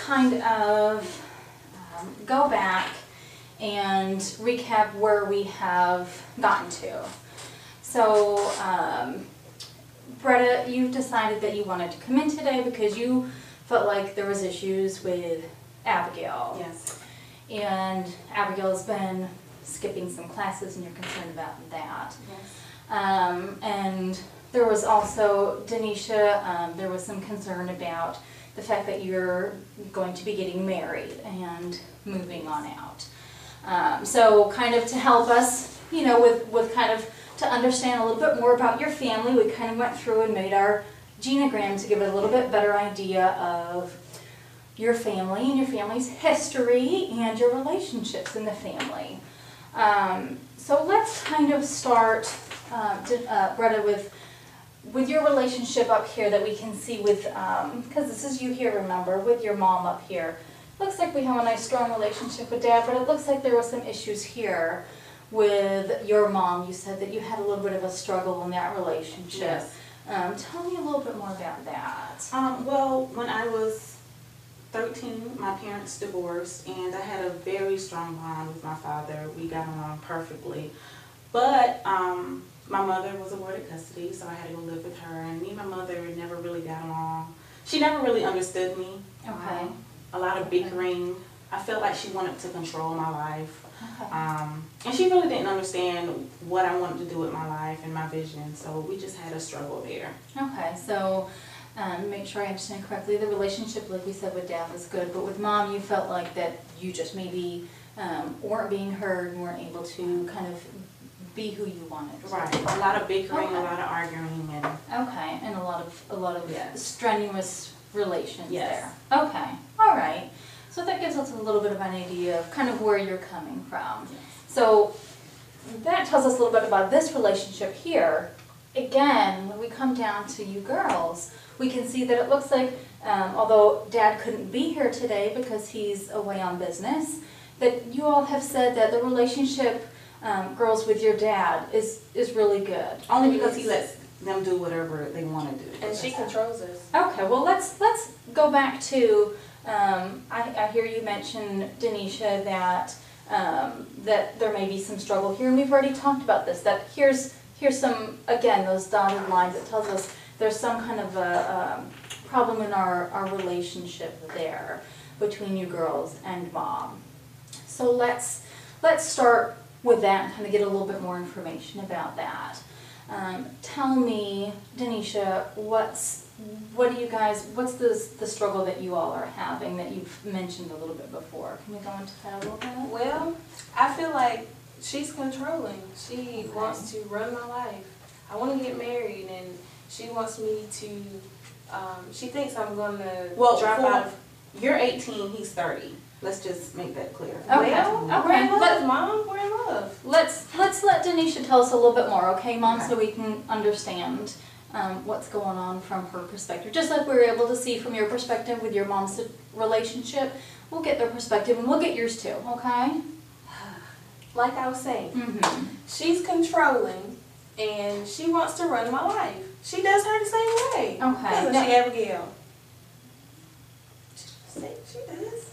kind of go back and recap where we have gotten to. So, Bretta, you've decided that you wanted to come in today because you felt like there was issues with Abigail. Yes. And Abigail's been skipping some classes and you're concerned about that. Yes. And there was also, Denisha, there was some concern about the fact that you're going to be getting married and moving on out. So kind of to help us, you know, with kind of to understand a little bit more about your family, we kind of went through and made our genogram to give it a little bit better idea of your family and your family's history and your relationships in the family. So let's kind of start, Bretta, with your relationship up here that we can see with, because this is you here, remember, with your mom up here. Looks like we have a nice strong relationship with Dad, but it looks like there were some issues here with your mom. You said that you had a little bit of a struggle in that relationship. Yes. Tell me a little bit more about that. Well, when I was 13, my parents divorced, and I had a very strong bond with my father. We got along perfectly. But my mother was awarded custody, so I had to go live with her, and me and my mother never really got along. She never really understood me. Okay. A lot of bickering. I felt like she wanted to control my life. Okay. And she really didn't understand what I wanted to do with my life and my vision, so we just had a struggle there. Okay, so make sure I understand correctly, the relationship, like we said, with Dad was good, but with Mom you felt like that you just maybe weren't being heard, weren't able to kind of be who you wanted to. Right, a lot of bickering, Okay. a lot of arguing, and Okay, and a lot of Yes. strenuous relations Yes. there. Okay, all right. So that gives us a little bit of an idea of kind of where you're coming from. Yes. So that tells us a little bit about this relationship here. Again, when we come down to you girls, we can see that it looks like, although Dad couldn't be here today because he's away on business, that you all have said that the relationship, girls, with your dad is really good. only because he lets them do whatever they want to do. And she controls us. Okay, well let's go back to, I hear you mention, Denisha, that that there may be some struggle here, and we've already talked about this, that here's some, again, those dotted lines that tells us there's some kind of a problem in our relationship there between you girls and Mom. So let's start with that and kind of get a little bit more information about that. Tell me, Denisha, what's the struggle that you all are having that you've mentioned a little bit before? Can we go into that a little bit? Well, I feel like she's controlling. She wants to run my life. I want to get married, and she wants me to, she thinks I'm going to drop out of. You're 18, he's 30. Let's just make that clear. Okay. Well, we're in love, Mom. We're in love. Let's let Denisha tell us a little bit more, okay, Mom, so we can understand what's going on from her perspective. Just like we were able to see from your perspective with your mom's relationship, we'll get their perspective and we'll get yours too, okay? Like I was saying, Mm-hmm. she's controlling, and she wants to run my life. She does her the same way. Okay. Doesn't Now- she, Abigail? She does.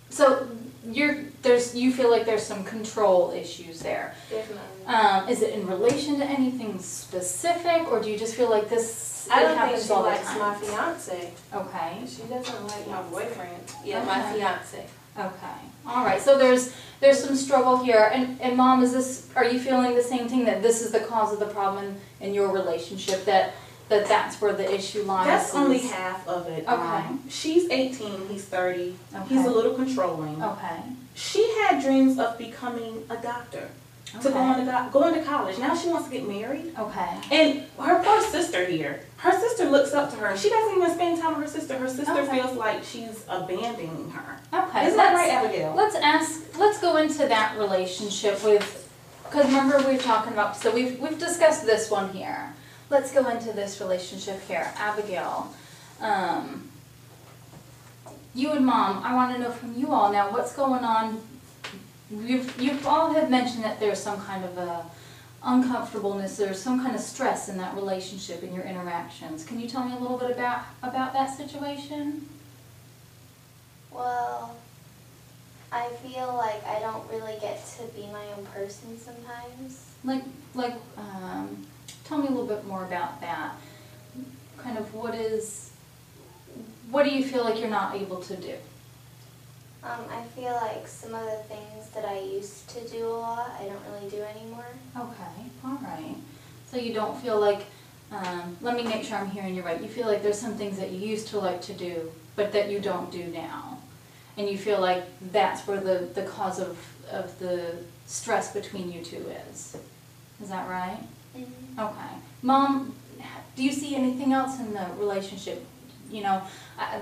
So you feel like there's some control issues there. Definitely. Is it in relation to anything specific, or do you just feel like this I it don't think happens she all the likes time? my fiance. Okay. She doesn't like my boyfriend. Yeah, Okay. my fiance. Okay. All right. So there's some struggle here, and Mom, are you feeling the same thing, that this is the cause of the problem in your relationship, that's where the issue lies? That's only half of it. Okay. She's 18, he's 30. Okay. He's a little controlling. Okay. She had dreams of becoming a doctor, to going to college. Now she wants to get married. Okay. And her poor sister here, her sister looks up to her. She doesn't even spend time with her sister. Her sister Okay. feels like she's abandoning her. Okay. Isn't that right, Abigail? Let's go into that relationship with, because remember we were talking about, so we've discussed this one here. Let's go into this relationship here. Abigail, you and Mom, I want to know from you all now what's going on. You've all have mentioned that there's some kind of uncomfortableness, there's some kind of stress in that relationship, in your interactions. Can you tell me a little bit about that situation? Well, I feel like I don't really get to be my own person sometimes. Tell me a little bit more about that. Kind of what do you feel like you're not able to do? I feel like some of the things that I used to do a lot, I don't really do anymore. Okay, all right. So you don't feel like, let me make sure I'm hearing you right. You feel like there's some things that you used to like to do, but that you don't do now. And you feel like that's where the cause of the stress between you two is. Is that right? Mm-hmm. Okay. Mom, do you see anything else in the relationship? You know,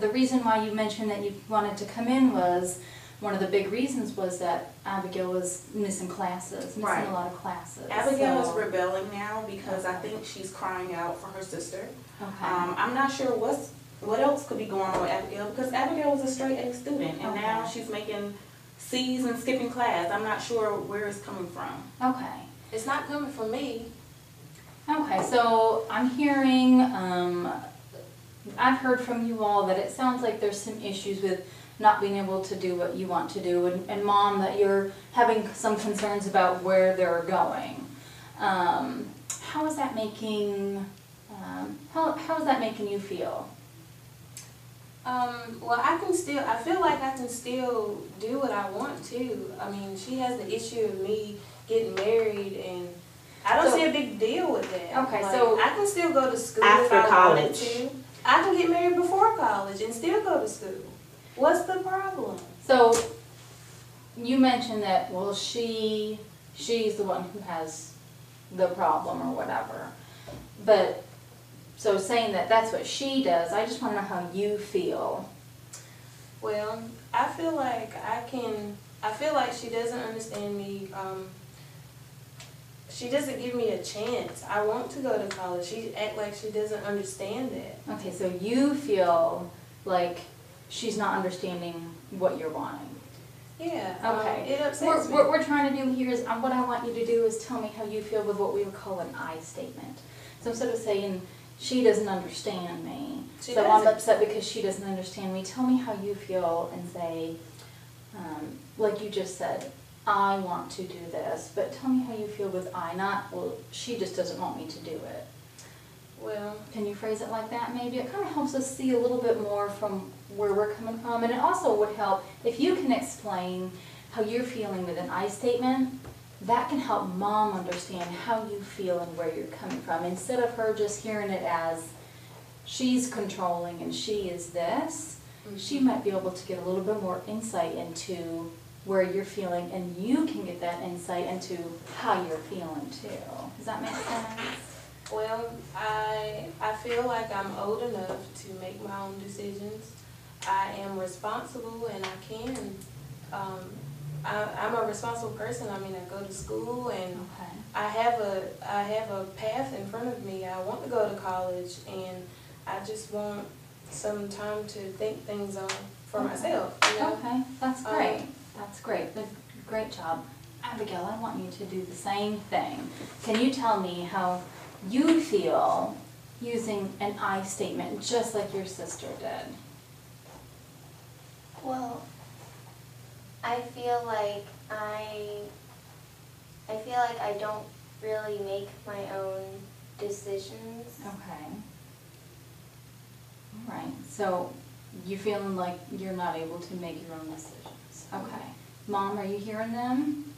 the reason why you mentioned that you wanted to come in was, one of the big reasons was that Abigail was missing classes, missing Right. a lot of classes. Abigail so. is rebelling now because I think she's crying out for her sister. Okay. I'm not sure what else could be going on with Abigail, because Abigail was a straight A student, and now Okay. she's making C's and skipping class. I'm not sure where it's coming from. Okay. It's not coming from me. Okay, so I'm hearing, I've heard from you all that it sounds like there's some issues with not being able to do what you want to do, and Mom, that you're having some concerns about where they're going. How is that making, how is that making you feel? Well, I feel like I can still do what I want to. I mean, she has the issue of me getting married, and I don't So- see a big deal with that. Okay, Like, so- I can still go to school After if I wanted college. to. I can get married before college and still go to school. What's the problem? So, you mentioned that, well, she's the one who has the problem or whatever. But, so saying that that's what she does, I just want to know how you feel. Well, I feel like she doesn't understand me. She doesn't give me a chance. I want to go to college. She act like she doesn't understand that. Okay, so you feel like she's not understanding what you're wanting. Yeah. Okay. It upsets me. What we're trying to do here is, what I want you to do is tell me how you feel with what we would call an I statement. So instead of saying, she doesn't understand me, She so I'm doesn't. upset because she doesn't understand me, tell me how you feel and say, like you just said, I want to do this, but tell me how you feel with I, not, well, she just doesn't want me to do it. Well, Can you phrase it like that maybe? It kind of helps us see a little bit more from where we're coming from, and it also would help if you can explain how you're feeling with an I statement. That can help Mom understand how you feel and where you're coming from, instead of her just hearing it as she's controlling and she is this. She might be able to get a little bit more insight into where you're feeling, and you can get that insight into how you're feeling too. Does that make sense? well, I feel like I'm old enough to make my own decisions. I am responsible, and I can. I'm a responsible person. I mean, I go to school, and Okay. I have a path in front of me. I want to go to college, and I just want some time to think things on for myself. You know? Okay, that's great. That's great. Great job. Abigail, I want you to do the same thing. Can you tell me how you feel using an I statement just like your sister did? Well, I feel like I don't really make my own decisions. Okay. All right. So you feeling like you're not able to make your own decisions. Okay. Mom, are you hearing them?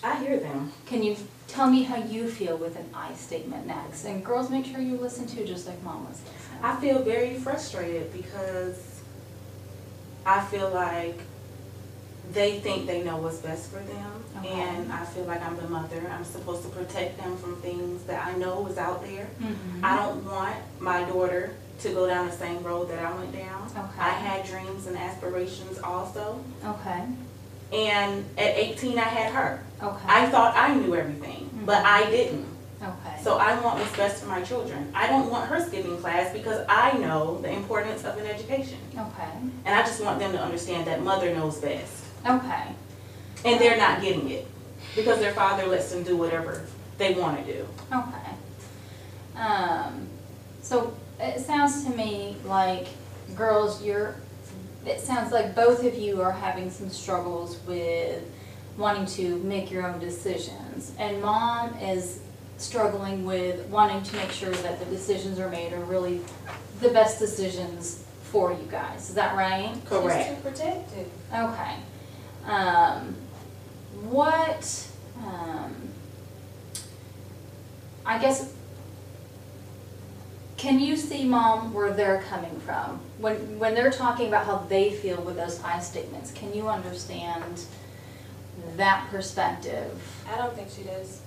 I hear them. Can you tell me how you feel with an I statement next? And girls, make sure you listen too, just like Mom was listening. I feel very frustrated because I feel like they think they know what's best for them. Okay. And I feel like I'm the mother. I'm supposed to protect them from things that I know is out there. Mhm. I don't want my daughter to go down the same road that I went down. Okay. I had dreams and aspirations also. Okay. And at 18, I had her. Okay. I thought I knew everything, but I didn't. Okay. So I want what's best for my children. I don't want her skipping class because I know the importance of an education. Okay. And I just want them to understand that mother knows best. Okay. And they're not getting it because their father lets them do whatever they want to do. Okay. So it sounds to me like, girls, it sounds like both of you are having some struggles with wanting to make your own decisions. And mom is struggling with wanting to make sure that the decisions are made are really the best decisions for you guys. Is that right? Correct. Just to protect it. Okay. I guess, can you see, Mom, where they're coming from? When they're talking about how they feel with those I statements, can you understand that perspective? I don't think she does.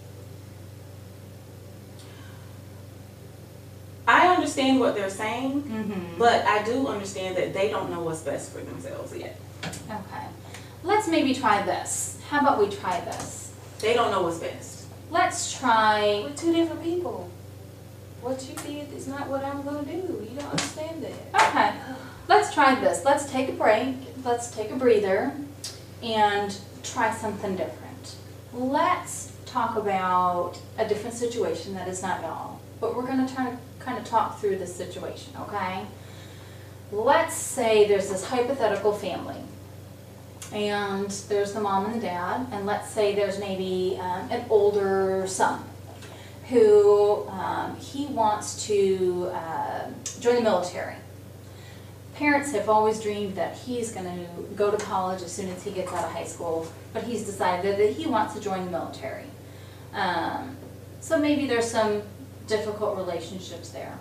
I understand what they're saying, Mm-hmm. but I do understand that they don't know what's best for themselves yet. Okay. Let's maybe try this. How about we try this? They don't know what's best. Let's try. We're two different people. What you did is not what I'm going to do. You don't understand that. Okay. Let's try this. Let's take a break. Let's take a breather and try something different. Let's talk about a different situation that is not y'all, but we're going to try to kind of talk through this situation, okay? Let's say there's this hypothetical family, and there's the mom and the dad, and let's say there's maybe an older son who he wants to join the military. Parents have always dreamed that he's going to go to college as soon as he gets out of high school, but he's decided that he wants to join the military. So maybe there's some difficult relationships there.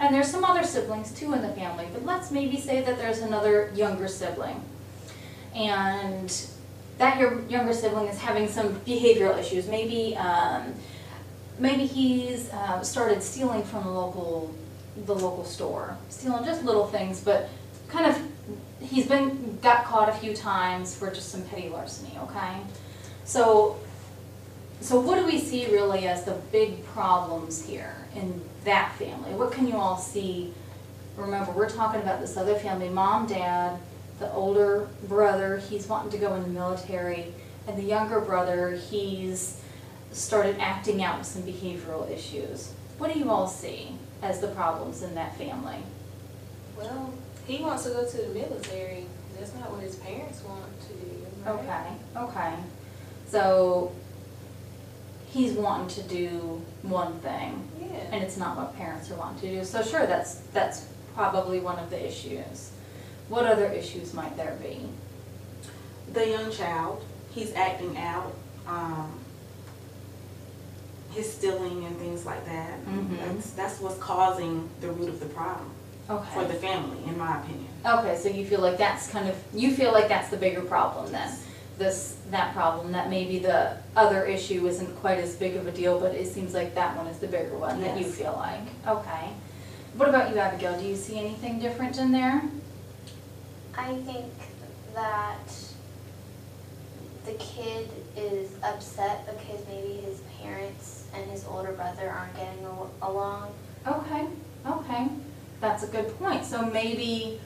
And there's some other siblings too in the family, but let's maybe say that there's another younger sibling. And that your younger sibling is having some behavioral issues. Maybe maybe he's started stealing from the local store, stealing just little things, but kind of he's got caught a few times for just some petty larceny. Okay, so what do we see really as the big problems here in that family? What can you all see? Remember, we're talking about this other family, mom, dad, the older brother, he's wanting to go in the military, and the younger brother, he's started acting out with some behavioral issues. What do you all see as the problems in that family? Well, he wants to go to the military. That's not what his parents want to do. Right? Okay. So he's wanting to do one thing, Yeah. and it's not what parents are wanting to do. So sure, that's probably one of the issues. What other issues might there be? The young child, he's acting out, his stealing and things like that. Mhm. That's what's causing the root of the problem for Okay. the family, in my opinion. Okay, so you feel like that's the bigger problem then? That problem, that maybe the other issue isn't quite as big of a deal, but it seems like that one is the bigger one that you Yes. feel like. Okay. What about you, Abigail? Do you see anything different in there? I think that the kid is upset because maybe his parents and his older brother aren't getting along. Okay. That's a good point. So maybe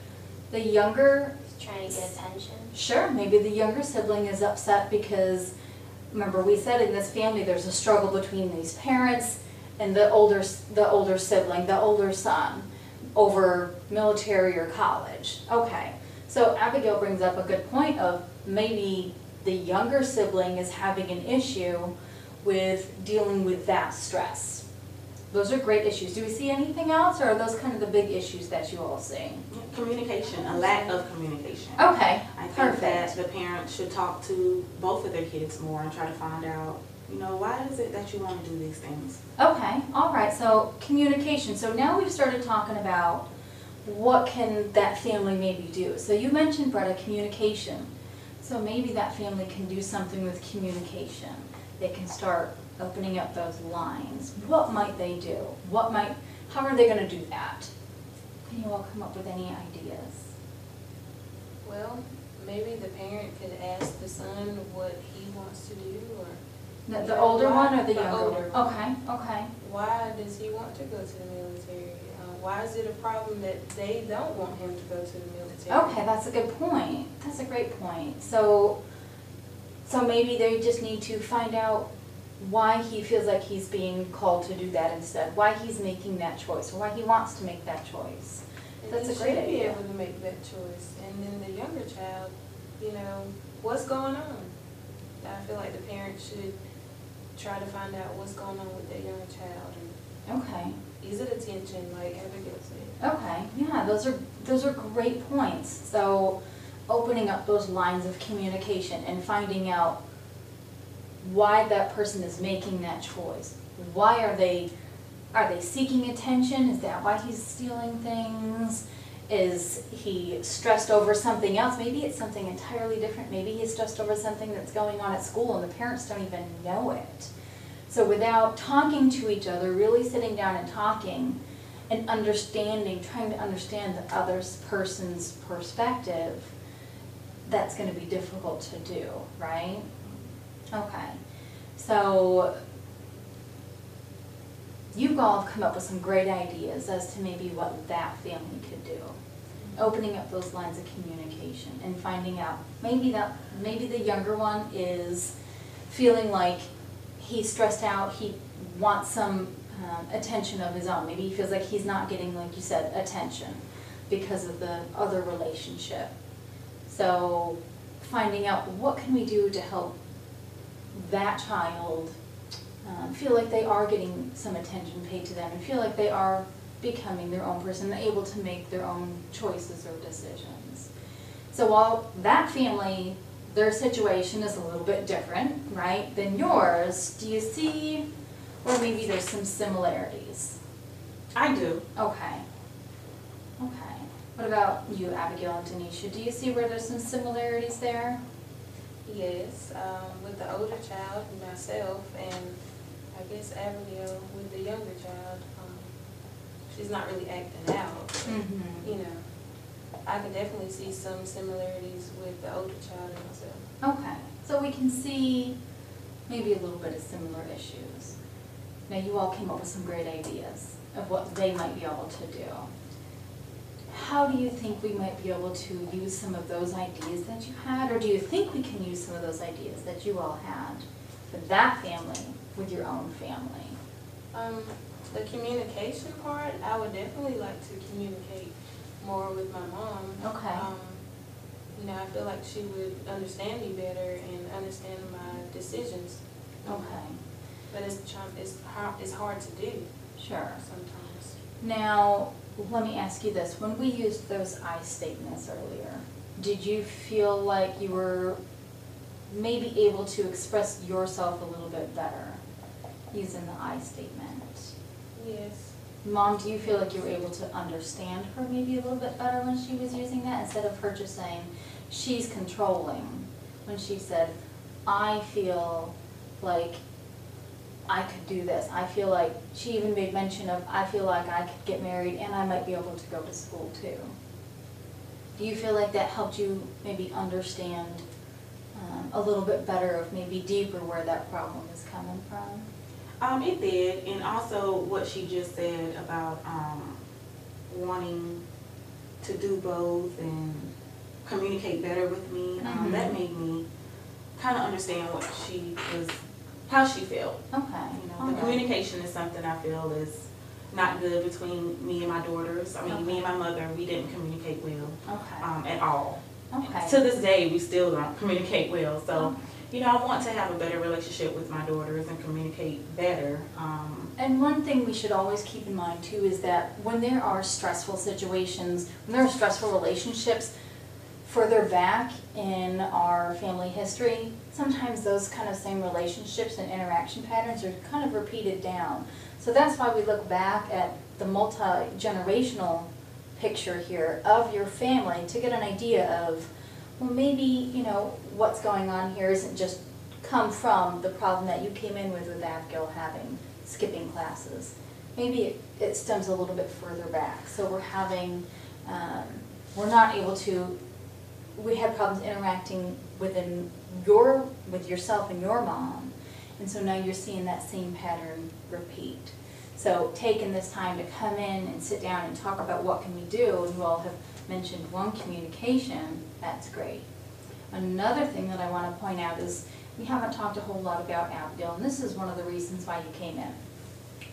the younger, He's trying to get attention. sure, maybe the younger sibling is upset because, remember we said in this family there's a struggle between these parents and the older sibling, the older son, over military or college. Okay, so Abigail brings up a good point of maybe the younger sibling is having an issue with dealing with that stress. Those are great issues. Do we see anything else, or are those kind of the big issues that you all see? Communication, a lack of communication. Okay, I think perfect. that the parents should talk to both of their kids more and try to find out, why is it that you want to do these things? Okay, all right, so communication. So now we've started talking about what can that family maybe do. So you mentioned, Bretta, communication. So maybe that family can do something with communication. They can start opening up those lines. What might they do? How are they going to do that? Can you all come up with any ideas? Well, maybe the parent could ask the son what he wants to do, or The older one or the The younger older one? one. Okay. why does he want to go to the military? Why is it a problem that they don't want him to go to the military? Okay, that's a good point. That's a great point. So maybe they just need to find out why he feels like he's being called to do that instead, why he's making that choice, or why he wants to make that choice. And That's he a great should be idea. able to make that choice. And then the younger child, you know, what's going on? I feel like the parent should try to find out what's going on with their younger child. And Okay. is it attention, like Abigail said? Okay, yeah, those are great points. So opening up those lines of communication and finding out why that person is making that choice. Why are they seeking attention? Is that why he's stealing things? Is he stressed over something else? Maybe it's something entirely different. Maybe he's stressed over something that's going on at school and the parents don't even know it. So without talking to each other, really sitting down and talking and understanding, trying to understand the other person's perspective, that's going to be difficult to do, right? Okay. So you all have come up with some great ideas as to maybe what that family could do. Opening up those lines of communication and finding out maybe the younger one is feeling like he's stressed out, he wants some attention of his own. Maybe he feels like he's not getting, like you said, attention because of the other relationship. So finding out what can we do to help that child feel like they are getting some attention paid to them and feel like they are becoming their own person and able to make their own choices or decisions. So while that family, their situation is a little bit different, right, than yours, do you see, or maybe there's some similarities? I do. Okay. Okay. What about you, Abigail and Denisha? Do you see where there's some similarities there? Yes, with the older child, myself, and I guess Abigail with the younger child. She's not really acting out. Mm-hmm. You know, I can definitely see some similarities with the older child and myself. Okay, so we can see maybe a little bit of similar issues. Now you all came up with some great ideas of what they might be able to do. How do you think we might be able to use some of those ideas that you had, or do you think we can use some of those ideas that you all had for that family with your own family? The communication part, I would definitely like to communicate more with my mom. Okay. You know, I feel like she would understand me better and understand my decisions. Okay. But it's hard to do Sure. sometimes. Now, let me ask you this. When we used those I statements earlier, did you feel like you were maybe able to express yourself a little bit better using the I statement? Yes. Mom, do you feel like you were able to understand her maybe a little bit better when she was using that, instead of her just saying she's controlling? When she said, I feel like I could do this. I feel like, she even made mention of, I feel like I could get married and I might be able to go to school too. Do you feel like that helped you maybe understand a little bit better, of maybe deeper where that problem is coming from? It did, and also what she just said about wanting to do both and communicate better with me, that made me kind of understand what she was, how she felt. Okay. You know, All the right. communication is something I feel is not good between me and my daughters. I mean, Okay. me and my mother, we didn't communicate well Okay. at all. Okay. To this day, we still don't communicate well. So, Okay. you know, I want to have a better relationship with my daughters and communicate better. And one thing we should always keep in mind too is that when there are stressful situations, when there are stressful relationships further back in our family history, sometimes those kind of same relationships and interaction patterns are kind of repeated down. So that's why we look back at the multi-generational picture here of your family to get an idea of, well, maybe, you know, what's going on here isn't just come from the problem that you came in with Abigail skipping classes. Maybe it stems a little bit further back. So we're having, we're not able to, we had problems interacting with yourself and your mom. And so now you're seeing that same pattern repeat. So taking this time to come in and sit down and talk about what can we do, and you all have mentioned one, communication, that's great. Another thing that I want to point out is we haven't talked a whole lot about Abigail, and this is one of the reasons why you came in.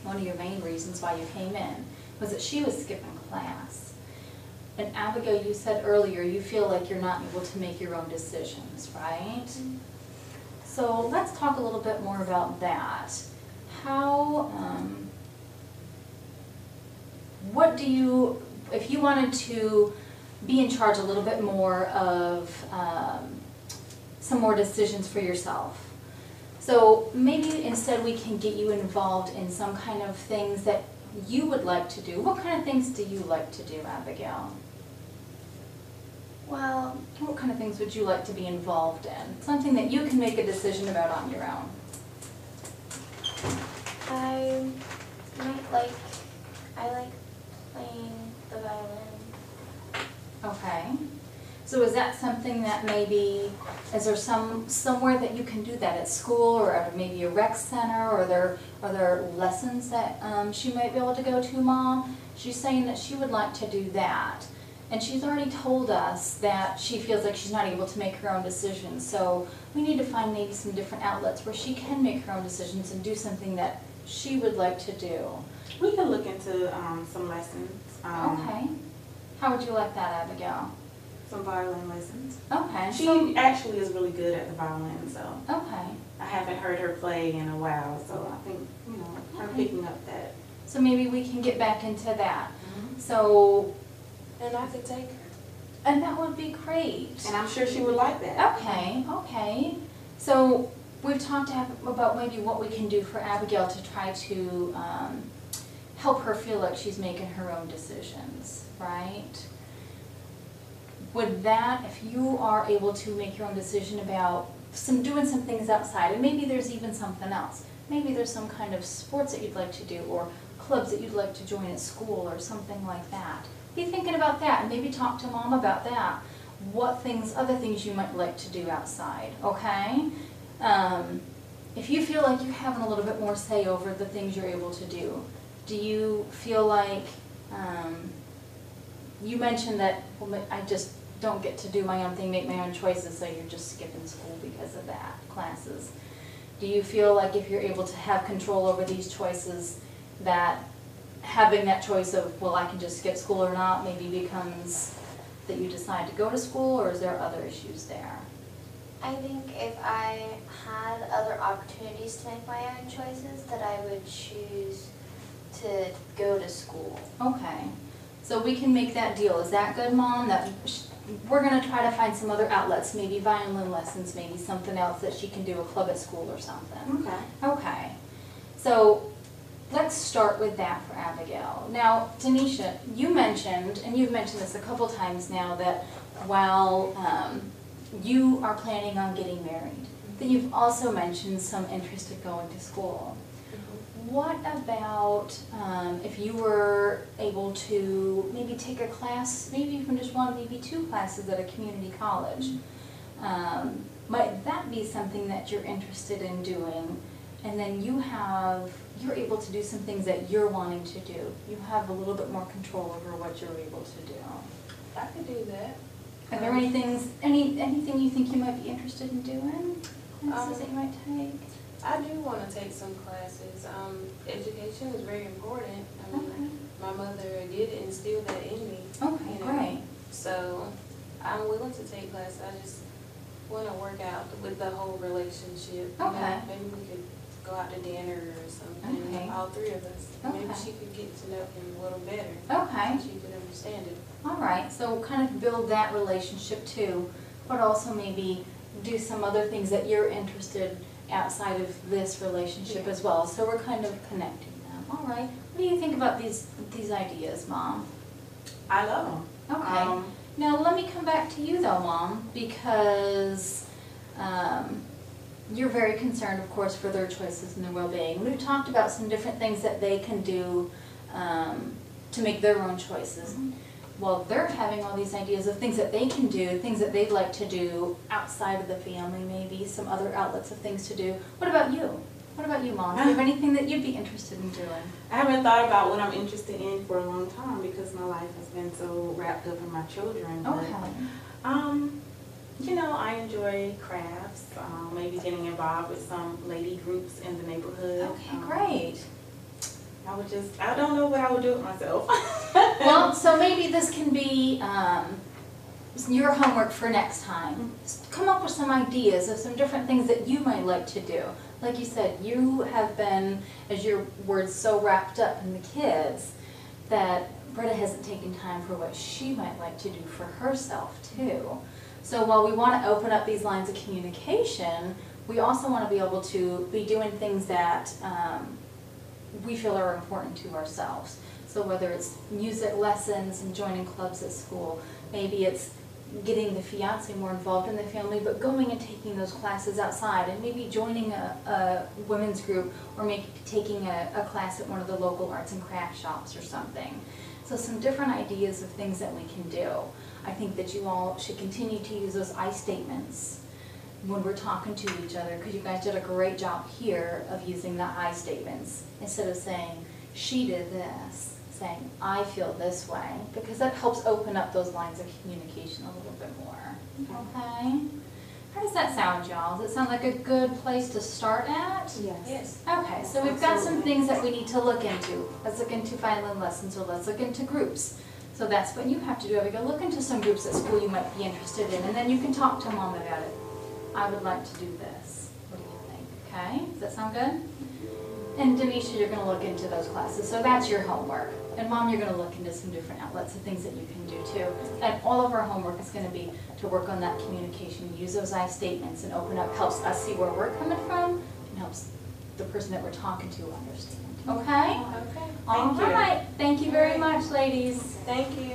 One of your main reasons why you came in was that she was skipping class. And Abigail, you said earlier you feel like you're not able to make your own decisions, right? Mm-hmm. So let's talk a little bit more about that. How, what do you, if you wanted to be in charge a little bit more of some more decisions for yourself, so maybe instead we can get you involved in some kind of things that you would like to do. What kind of things do you like to do, Abigail? Well, What kind of things would you like to be involved in? Something that you can make a decision about on your own. I like playing the violin. Okay. So is that something that maybe, is there somewhere that you can do that at school or at maybe a rec center, or are there lessons that she might be able to go to, Mom? She's saying that she would like to do that. And she's already told us that she feels like she's not able to make her own decisions. So we need to find maybe some different outlets where she can make her own decisions and do something that she would like to do. We can look into some lessons. Okay. How would you like that, Abigail? Some violin lessons. Okay. She actually is really good at the violin, so Okay. I haven't heard her play in a while, so I think, her Okay. picking up that. So maybe we can get back into that. So, And I could take her. and that would be great. And I'm sure she would like that. Okay, okay. So we've talked about maybe what we can do for Abigail to try to help her feel like she's making her own decisions, right? Would that, if you are able to make your own decision about doing some things outside, and maybe there's even something else. Maybe there's some kind of sports that you'd like to do, or clubs that you'd like to join at school, or something like that. Be thinking about that, and maybe talk to Mom about that. What things, other things you might like to do outside, okay? If you feel like you're having a little bit more say over the things you're able to do you feel like, you mentioned that, well, I just don't get to do my own thing, make my own choices, so you're just skipping school because of that, classes. Do you feel like if you're able to have control over these choices, that having that choice of, well, I can just skip school or not, maybe becomes that you decide to go to school, or is there other issues there? I think if I had other opportunities to make my own choices, that I would choose to go to school. Okay, so we can make that deal. Is that good, Mom? That we're going to try to find some other outlets, maybe violin lessons, maybe something else that she can do, a club at school or something. Okay. Okay, so let's start with that for Abigail. Now, Tanisha, you mentioned, and you've mentioned this a couple times now, that while you are planning on getting married, that you've also mentioned some interest in going to school. What about if you were able to maybe take a class, maybe even just one, maybe two classes at a community college? Might that be something that you're interested in doing? And then you're able to do some things that you're wanting to do. You have a little bit more control over what you're able to do. I could do that. Are there anything you think you might be interested in doing? Classes that you might take? I do want to take some classes. Education is very important. I mean, Okay. my mother did instill that in me. Okay, you know. great. So I'm willing to take classes. I just want to work out with the whole relationship. You know, Okay. maybe we could go out to dinner or something, Okay. all three of us. Maybe Okay. she could get to know him a little better. Okay. So she could understand it. All right, so kind of build that relationship too, but also maybe do some other things that you're interested outside of this relationship as well. So we're kind of connecting them. All right. What do you think about these ideas, Mom? I love them. Okay. Now let me come back to you though, Mom, because you're very concerned, of course, for their choices and their well-being. We talked about some different things that they can do to make their own choices. Well, they're having all these ideas of things that they can do, things that they'd like to do outside of the family, maybe some other outlets of things to do. What about you? What about you, Mom? Do you have anything that you'd be interested in doing? I haven't thought about what I'm interested in for a long time because my life has been so wrapped up in my children. But, Okay. I enjoy crafts. maybe getting involved with some lady groups in the neighborhood. Okay, great. I don't know what I would do with myself. Well, so maybe this can be your homework for next time. Just come up with some ideas of some different things that you might like to do. Like you said, you have been, as your words, so wrapped up in the kids that Britta hasn't taken time for what she might like to do for herself too. So while we want to open up these lines of communication, we also want to be able to be doing things that we feel are important to ourselves. So whether it's music lessons and joining clubs at school, maybe it's getting the fiance more involved in the family, but going and taking those classes outside, and maybe joining a women's group, or maybe taking a class at one of the local arts and crafts shops or something. So some different ideas of things that we can do. I think that you all should continue to use those I statements when we're talking to each other, because you guys did a great job here of using the I statements instead of saying, she did this, saying, I feel this way, because that helps open up those lines of communication a little bit more. Okay? How does that sound, y'all? Does it sound like a good place to start at? Yes. Okay, so we've got some things that we need to look into. Let's look into violin lessons, or let's look into groups. So that's what you have to do. Go look into some groups at school you might be interested in, and then you can talk to Mom about it. I would like to do this. What do you think? Okay, does that sound good? And Denisha, you're going to look into those classes. So that's your homework. And Mom, you're going to look into some different outlets and things that you can do too. And all of our homework is going to be to work on that communication, use those I statements, and open up, helps us see where we're coming from, and helps the person that we're talking to understand. Okay? Okay. All right. Thank you very much, ladies. Thank you.